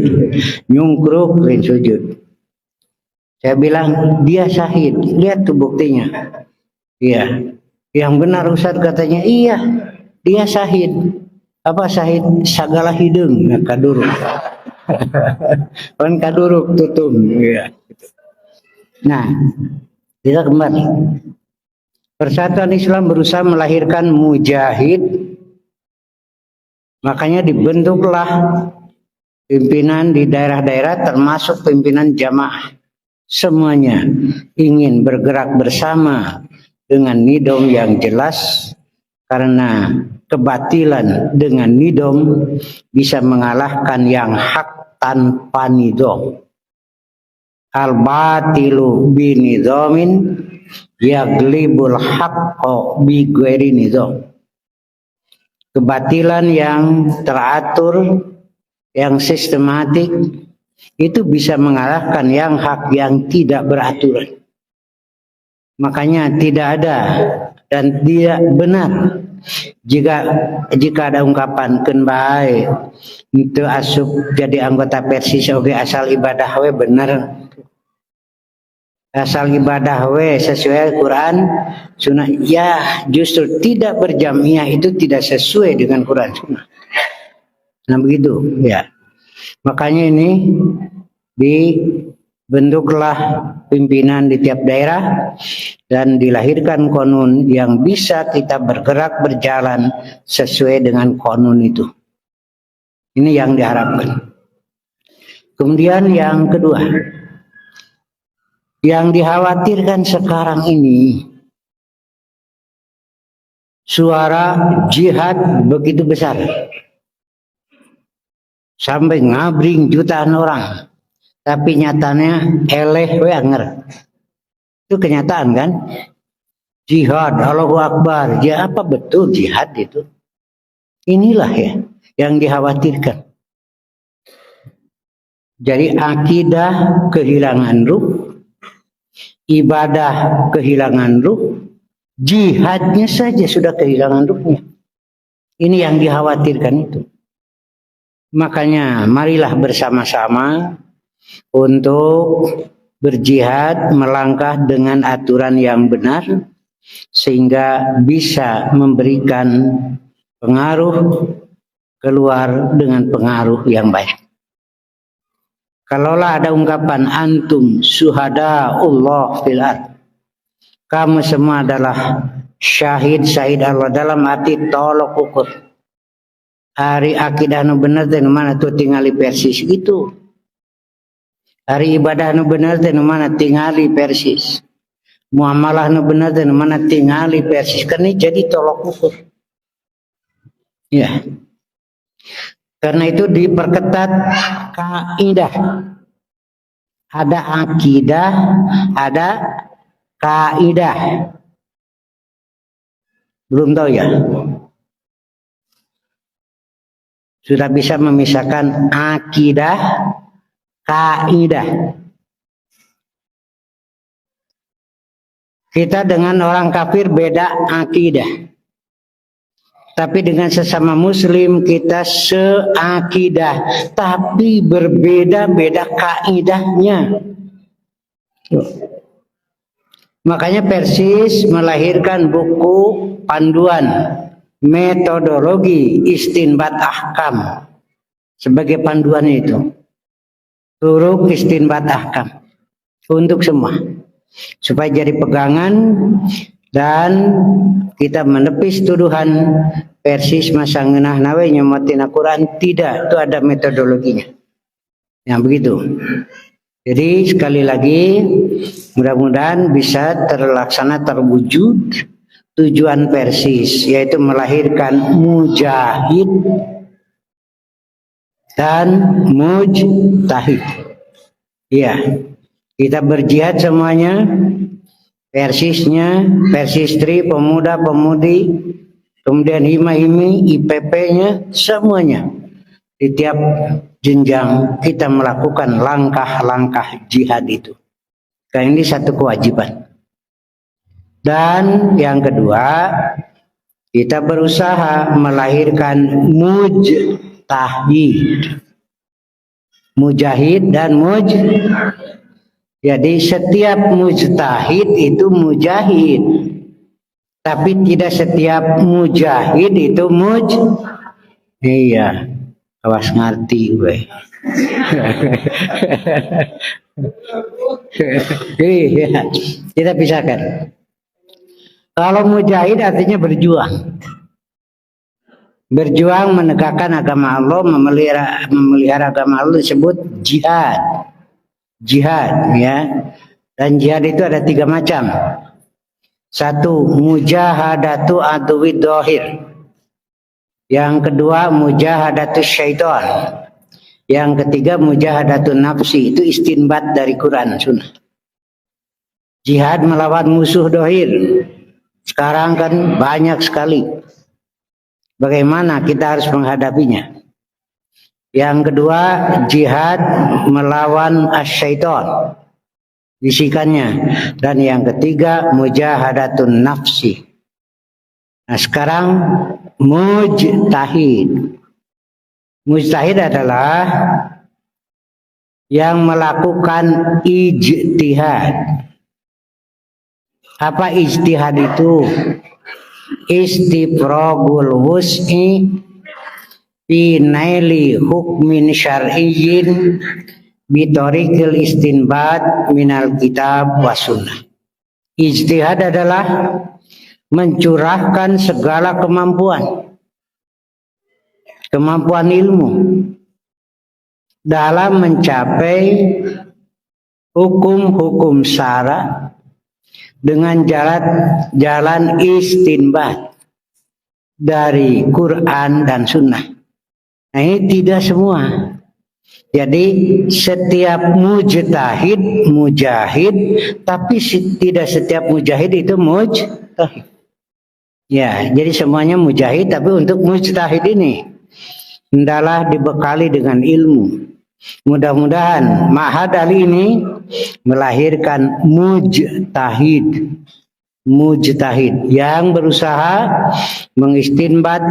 Speaker 8: Nyungkruk dan sujud. Saya bilang, dia syahid. Lihat tuh buktinya. Iya. Yang benar Ustaz katanya, iya, dia syahid. apa syahid sagala hidung nah, kaduruk. Kan kaduruk tutum ya. Nah, kita kembali. Persatuan Islam berusaha melahirkan mujahid. Makanya dibentuklah pimpinan di daerah-daerah termasuk pimpinan jamaah. Semuanya ingin bergerak bersama dengan nidom yang jelas karena kebatilan dengan nidom bisa mengalahkan yang hak tanpa nidom. Al-batilu binidomin yaglibul haqqo bi ghairi nidom. Kebatilan yang teratur, yang sistematik itu bisa mengalahkan yang hak yang tidak beraturan. Makanya tidak ada dan tidak benar jika ada ungkapan keun bae itu asup jadi anggota Persis oge asal ibadah we bener. Asal ibadah we sesuai Quran sunnah, ya justru tidak berjamiah itu tidak sesuai dengan Quran sunnah. Nah begitu ya. Makanya ini dibentuklah pimpinan di tiap daerah dan dilahirkan konun yang bisa kita bergerak berjalan sesuai dengan konun itu. Ini yang diharapkan. Kemudian yang kedua, yang dikhawatirkan sekarang ini suara jihad begitu besar sampai ngabring jutaan orang, tapi nyatanya eleh weanger. Itu kenyataan kan? Jihad, Allahu Akbar, ya apa betul jihad itu? Inilah ya yang dikhawatirkan. Jadi akidah kehilangan ruh, ibadah kehilangan ruh, jihadnya saja sudah kehilangan ruhnya. Ini yang dikhawatirkan itu. Makanya marilah bersama-sama untuk berjihad melangkah dengan aturan yang benar sehingga bisa memberikan pengaruh keluar dengan pengaruh yang baik. Kalaulah ada ungkapan antum syuhadaullah fil ard, kamu semua adalah syahid Allah dalam arti tolok ukur. Hari akidah nu bener teh nu mana tuh tingali Persis gitu. Hari ibadah nu bener teh nu mana tingali Persis. Muamalah nu bener teh nu mana tingali Persis. Karena jadi tolok ukur. Ya. Karena itu diperketat kaidah. Ada akidah, ada kaidah. Belum tahu ya? Sudah bisa memisahkan akidah, kaidah. Kita dengan orang kafir beda akidah. Tapi dengan sesama muslim kita seakidah. Tapi berbeda-beda kaidahnya. Makanya Persis melahirkan buku panduan metodologi istinbat ahkam sebagai panduan itu. Turuk istinbat ahkam untuk semua. Supaya jadi pegangan dan kita menepis tuduhan Persis masa ngeunah nawe nyomotin Al-Quran. Tidak, itu ada metodologinya. Yang begitu. Jadi sekali lagi mudah-mudahan bisa terlaksana terwujud tujuan Persis, yaitu melahirkan mujahid dan mujtahid. Ya, kita berjihad semuanya, Persisnya, Persistri, pemuda-pemudi, kemudian hima-himi, IPP-nya, semuanya. Di tiap jenjang kita melakukan langkah-langkah jihad itu. Karena ini satu kewajiban. Dan yang kedua, kita berusaha melahirkan mujtahid. Mujahid dan jadi setiap mujtahid itu mujahid. Tapi tidak setiap mujahid itu Iya, awas ngerti gue. Iya, kita pisahkan. Kalau mujahid artinya berjuang. Berjuang menegakkan agama Allah, memelihara agama Allah disebut jihad. Jihad ya. Dan jihad itu ada 3 macam. 1, mujahadatu aduwid dhahir. Yang kedua, mujahadatu syaitan. Yang ketiga, mujahadatu nafsi. Itu istinbat dari Quran Sunnah. Jihad melawan musuh dhahir. Sekarang kan banyak sekali. Bagaimana kita harus menghadapinya? Yang kedua, jihad melawan asyaiton, bisikannya. Dan yang ketiga, mujahadatun nafsi. Nah sekarang mujtahid. Mujtahid adalah yang melakukan ijtihad. Apa ijtihad itu? Istifragul wus'i fi naili hukmin syar'iyyin bitoriqil istinbat minal kitab wa sunnah. Ijtihad adalah mencurahkan segala kemampuan ilmu dalam mencapai hukum-hukum syara dengan jalan istinbat dari Quran dan Sunnah. Nah ini tidak semua. Jadi setiap mujtahid mujahid, tapi tidak setiap mujahid itu mujtahid. Ya, jadi semuanya mujahid, tapi untuk mujtahid ini hendaklah dibekali dengan ilmu. Mudah-mudahan ma'had Ali ini melahirkan mujtahid yang berusaha mengistinbat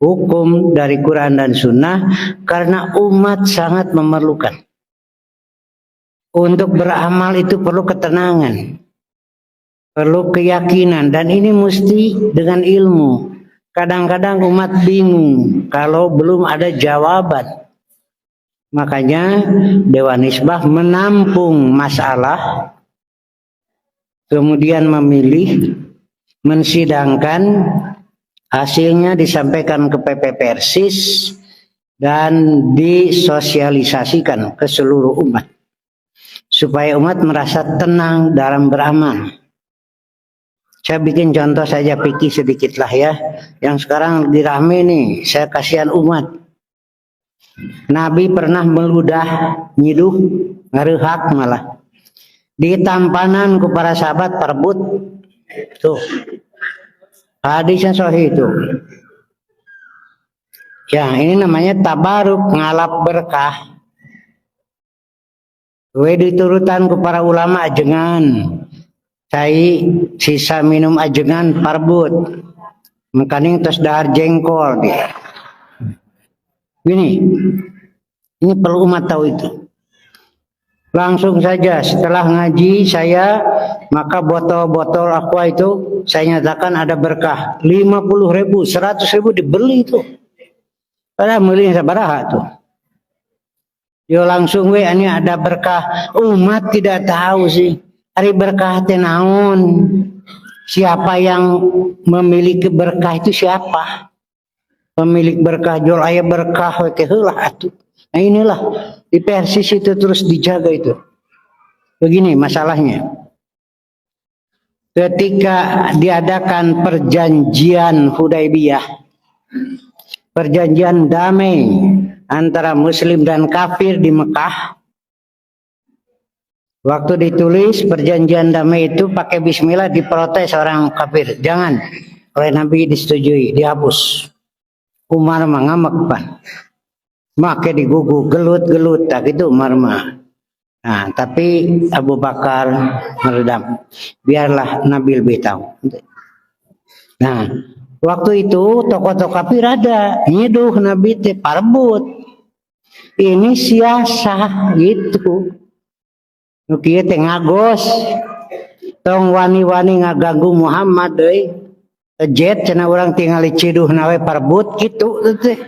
Speaker 8: hukum dari Quran dan Sunnah, karena umat sangat memerlukan. Untuk beramal itu perlu ketenangan, perlu keyakinan, dan ini mesti dengan ilmu. Kadang-kadang umat bingung kalau belum ada jawaban. Makanya Dewan Hisbah menampung masalah, kemudian memilih, mensidangkan, hasilnya disampaikan ke PP Persis dan disosialisasikan ke seluruh umat, supaya umat merasa tenang dalam beramal. Saya bikin contoh saja fikih sedikit lah ya, yang sekarang lagi rame nih, saya kasihan umat. Nabi pernah meludah, nyiduh, ngerehak malah. Di tampanan ku para sahabat perebut. Tuh. Hadisnya sahih itu. Ya, ini namanya tabaruk, ngalap berkah. Diturutan ku para ulama ajengan. Cai sisa minum ajengan perebut. Mekaning tos dahar jengkol dia. Gini, ini perlu umat tahu itu. Langsung saja setelah ngaji saya, maka botol-botol aqua itu saya nyatakan ada berkah. 50.000, 100.000 dibeli itu. Padahal beli sabaraha tuh. Yo langsung ini ada berkah. Umat tidak tahu sih. Hari berkah teh naon. Siapa yang memiliki berkah itu siapa? Pemilik berkah jual ayah berkah ke heula atuh. Nah inilah di Persis itu terus dijaga itu. Begini masalahnya. Ketika diadakan perjanjian Hudaybiyah, perjanjian damai antara Muslim dan kafir di Mekah, waktu ditulis perjanjian damai itu pakai Bismillah, diprotes orang kafir. Jangan, oleh Nabi disetujui, dihapus. Umar mengamak pan, make digugu gelut tak itu Umar mah. Nah tapi Abu Bakar meredam, biarlah Nabi lebih tahu. Nah waktu itu tokoh-tokoh kafir ada nyiduh Nabi teh parebut, ini siasah gitu. Nukieu teh ngagos, tong wani-wani ngaganggu Muhammad deui. jet cenah orang tinggal ciduh nawe parbut gitu teh.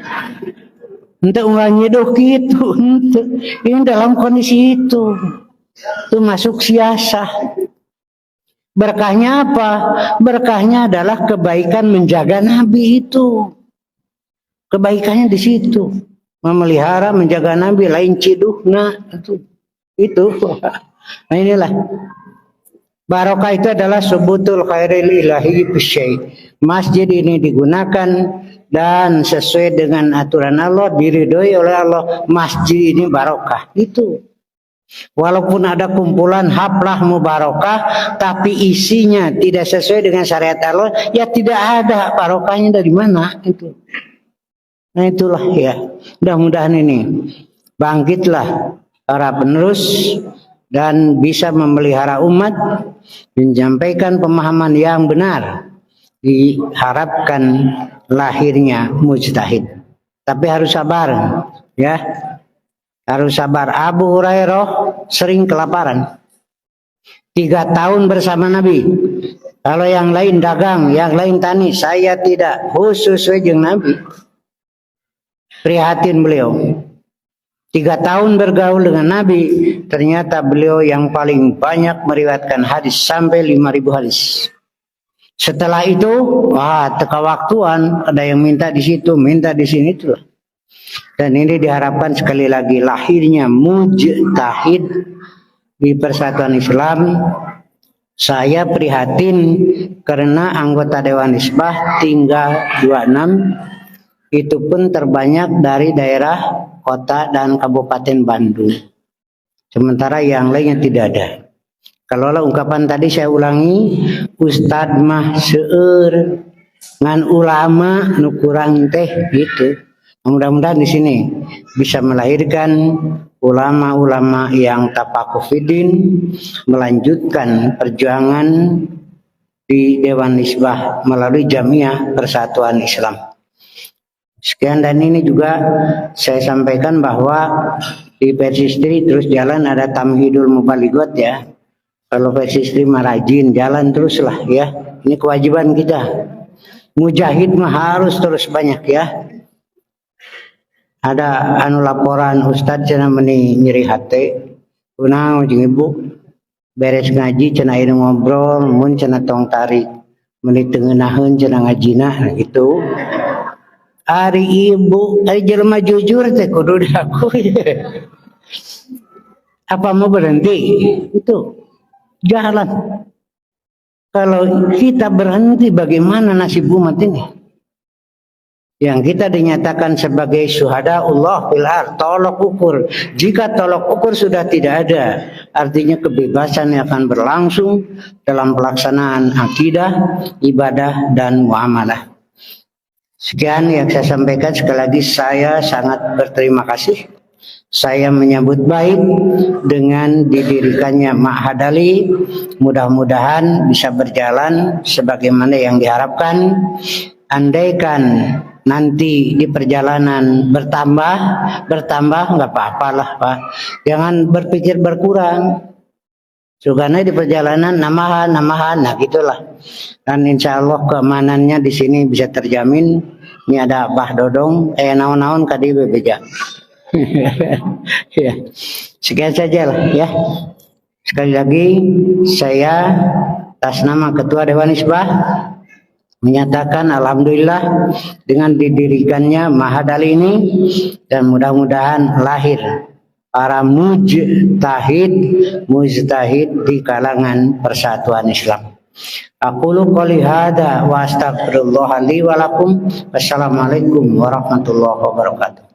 Speaker 8: Untuk orang nyeduh gitu, ini dalam kondisi itu masuk siasah. Berkahnya apa? Berkahnya adalah kebaikan menjaga Nabi itu. Kebaikannya di situ, memelihara, menjaga Nabi, lain ciduh, nah itu. Nah inilah. Barokah itu adalah subutul khairil ilahi bisyai. Masjid ini digunakan dan sesuai dengan aturan Allah, diridhoi oleh Allah. Masjid ini barokah. Itu. Walaupun ada kumpulan haflah mubarakah, tapi isinya tidak sesuai dengan syariat Allah, ya tidak ada barokahnya dari mana itu. Nah itulah ya. Mudah-mudahan ini bangkitlah para penerus dan bisa memelihara umat, menyampaikan pemahaman yang benar, diharapkan lahirnya mujtahid. Tapi harus sabar, ya. Harus sabar. Abu Hurairah sering kelaparan. 3 tahun bersama Nabi. Kalau yang lain dagang, yang lain tani, saya tidak. Khusus wejeng Nabi. Prihatin beliau. 3 tahun bergaul dengan Nabi, ternyata beliau yang paling banyak meriwayatkan hadis sampai 5.000 hadis. Setelah itu, teka waktuan, ada yang minta di situ, minta di sini itulah. Dan ini diharapkan sekali lagi lahirnya mujtahid di Persatuan Islam. Saya prihatin karena anggota Dewan Nisbah tinggal 26, itu pun terbanyak dari daerah kota dan kabupaten Bandung. Sementara yang lainnya tidak ada. Kalau ungkapan tadi saya ulangi, Ustad mah seueur ngan ulama nu kurang teh gitu. Mudah-mudahan di sini bisa melahirkan ulama-ulama yang tafaqufidin, melanjutkan perjuangan di Dewan Nisbah melalui Jamiah Persatuan Islam. Sekian, dan ini juga saya sampaikan bahwa di Persistri terus jalan ada Tamhidul Mubaligot ya. Kalau Persistri mah rajin jalan teruslah ya. Ini kewajiban kita. Mujahid mah harus terus banyak ya. Ada laporan Ustadz cenah meni nyeri hate. Kunaon jeung ibu beres ngaji cenah ieu ngobrol mun cenah tong tarik meni teu ngeunaheun cenah ngajina gitu. Ari ibu, ari jelema jujur teh kudu diakui. Apa mau berhenti? Itu jalan. Kalau kita berhenti bagaimana nasib umat ini? Yang kita dinyatakan sebagai syuhada Allah fil ardh, tolok ukur. Jika tolok ukur sudah tidak ada, artinya kebebasan yang akan berlangsung dalam pelaksanaan akidah, ibadah, dan muamalah. Sekian yang saya sampaikan. Sekali lagi saya sangat berterima kasih. Saya menyambut baik dengan didirikannya Ma'had Ali. Mudah-mudahan bisa berjalan sebagaimana yang diharapkan. Andaikan nanti di perjalanan bertambah nggak apa-apa lah Pak. Jangan berpikir berkurang. Sugana di perjalanan namahan, nah gitulah. Dan insya Allah keamanannya di sini bisa terjamin. Ini ada Bah Dodong, naon-naon kadi bebeja. Ya. Sekian saja lah ya. Sekali lagi saya atas nama Ketua Dewan Nisbah menyatakan alhamdulillah dengan didirikannya Ma'had Ali ini, dan mudah-mudahan lahir para mujtahid di kalangan Persatuan Islam. Aqulu qouli hadza wa astaghfirullah li wa lakum. Wassalamualaikum warahmatullahi wabarakatuh.